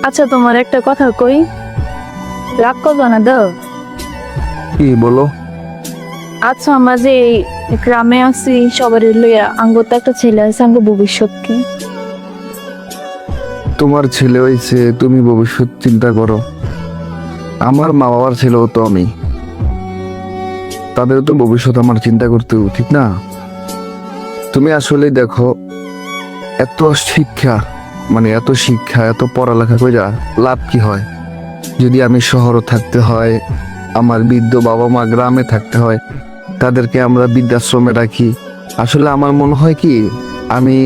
আচ্ছা, তোমার একটা কথা কই, রাগ করবো না তো? কি বলো? আচ্ছা, আমরা যে এই গ্রামে আছি সবার লইয়া, আঙ্গুর তো একটা ছেলে আছে, আঙ্গুর ভবিষ্যৎ কি? তোমার ছেলে হয়েছে, তুমি ভবিষ্যৎ চিন্তা করো। আমার মা বাবার ছেলেও তো আমি, তাদের তো ভবিষ্যৎ আমার চিন্তা করতে উচিত না? তুমি আসলে দেখো, এত শিক্ষা, এত শিক্ষা, এত পড়ালেখা করে লাভ কি হয়? যদি আমি শহরে থাকতে হয়, আমার বৃদ্ধ বাবা মা গ্রামে থাকতে হয়, তাদেরকে আমরা বৃদ্ধাশ্রমে রাখি। আসলে আমার মনে হয় কি, আমি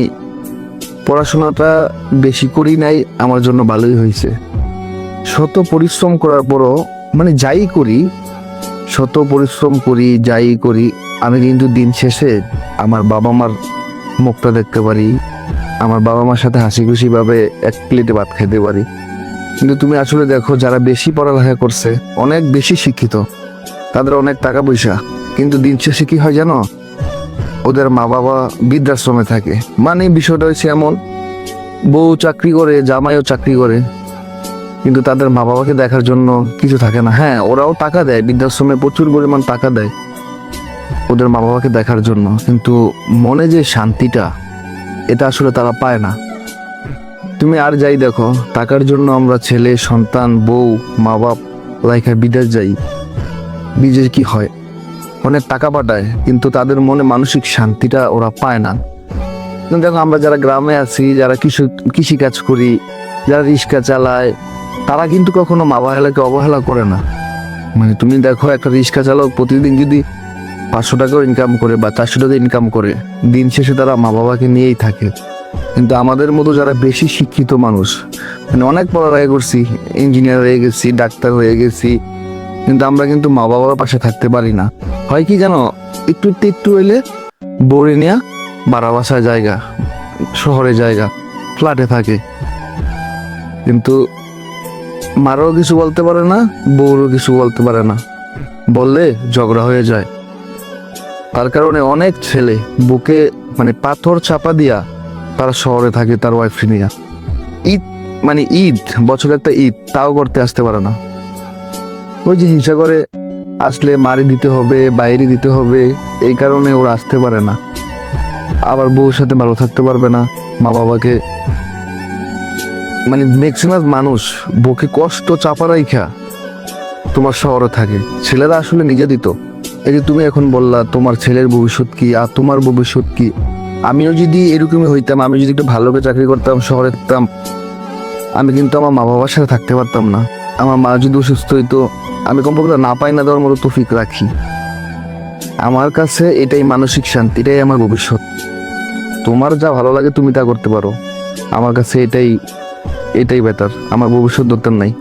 পড়াশোনাটা বেশি করি নাই, আমার জন্য ভালোই হয়েছে। শত পরিশ্রম করার পরও যাই করি, শত পরিশ্রম করি, যাই করি, আমি কিন্তু দিন শেষে আমার বাবা মার মুখটা দেখতে পারি, আমার বাবা মার সাথে হাসি খুশি ভাবে এক প্লেটে ভাত খেতে পারি। কিন্তু তুমি আসলে দেখো, যারা বেশি পড়ালেখা করছে, অনেক বেশি শিক্ষিত, তাদের অনেক টাকা পয়সা, কিন্তু দিন শেষে কি হয় জানো? ওদের মা বাবা বৃদ্ধাশ্রমে থাকে। বিষয়টা হচ্ছে এমন, বউ চাকরি করে, জামাইও চাকরি করে, কিন্তু তাদের মা বাবাকে দেখার জন্য কিছু থাকে না। হ্যাঁ, ওরাও টাকা দেয়, বৃদ্ধাশ্রমে প্রচুর পরিমাণ টাকা দেয় ওদের মা বাবাকে দেখার জন্য, কিন্তু মনে যে শান্তিটা, এটা আসলে তারা পায় না। তুমি আর যাই দেখো, টাকার জন্য আমরা ছেলে সন্তান বউ মা বাপ লাইখা বিদেশ যাই। বিদেশ কি হয়? অনেক টাকা পাঠায়, কিন্তু তাদের মনে মানসিক শান্তিটা ওরা পায় না। কিন্তু দেখো, আমরা যারা গ্রামে আছি, যারা কৃষি কাজ করি, যারা রিক্সা চালায়, তারা কিন্তু কখনো মা বাবাকে অবহেলা করে না। তুমি দেখো, একটা রিক্সা চালক প্রতিদিন যদি 500 টাকাও ইনকাম করে বা 400 টাকা ইনকাম করে, দিন শেষে তারা মা বাবাকে নিয়েই থাকে। কিন্তু আমাদের মতো যারা বেশি শিক্ষিত মানুষ, অনেক পড়ালেখা করছি, ইঞ্জিনিয়ার হয়ে গেছি, ডাক্তার হয়ে গেছি, কিন্তু আমরা কিন্তু মা বাবার পাশে থাকতে পারি না। হয় কি জানো, একটু হইলে বউরে নিয়া বাড়া বাসায় জায়গা, শহরে জায়গা, ফ্ল্যাটে থাকে, কিন্তু মারও কিছু বলতে পারে না, বউরও কিছু বলতে পারে না, বললে ঝগড়া হয়ে যায়। তার কারণে অনেক ছেলে বুকে পাথর চাপা দিয়া তারা শহরে থাকে তার ওয়াইফ নিয়ে। ঈদ ঈদ, বছরে একটা ঈদ তাও করতে আসতে পারে না। ওই যে হিংসা করে, আসলে মারি দিতে হবে, বাইরে দিতে হবে, এই কারণে ওরা আসতে পারে না। আবার বউর সাথে ভালো থাকতে পারবে না, মা বাবাকে ম্যাক্সিমাম মানুষ বুকে কষ্ট চাপা রাইখা তোমার শহরে থাকে। ছেলেরা আসলে নিজে দিত। এই যে তুমি এখন বললা তোমার ছেলের ভবিষ্যৎ কি আর তোমার ভবিষ্যৎ কি, আমিও যদি এরকমই হইতাম, আমি যদি একটু ভালো করে চাকরি করতাম, শহরে থাকতাম, আমি কিন্তু আমার মা বাবার সাথে থাকতে পারতাম না। আমার মা যদি অসুস্থ হইতো, আমি কমপক্ষে না পাই না দেওয়ার মতো তৌফিক রাখি। আমার কাছে এটাই মানসিক শান্তি, এটাই আমার ভবিষ্যৎ। তোমার যা ভালো লাগে তুমি তা করতে পারো, আমার কাছে এটাই বেটার, আমার ভবিষ্যৎ দরকার নাই।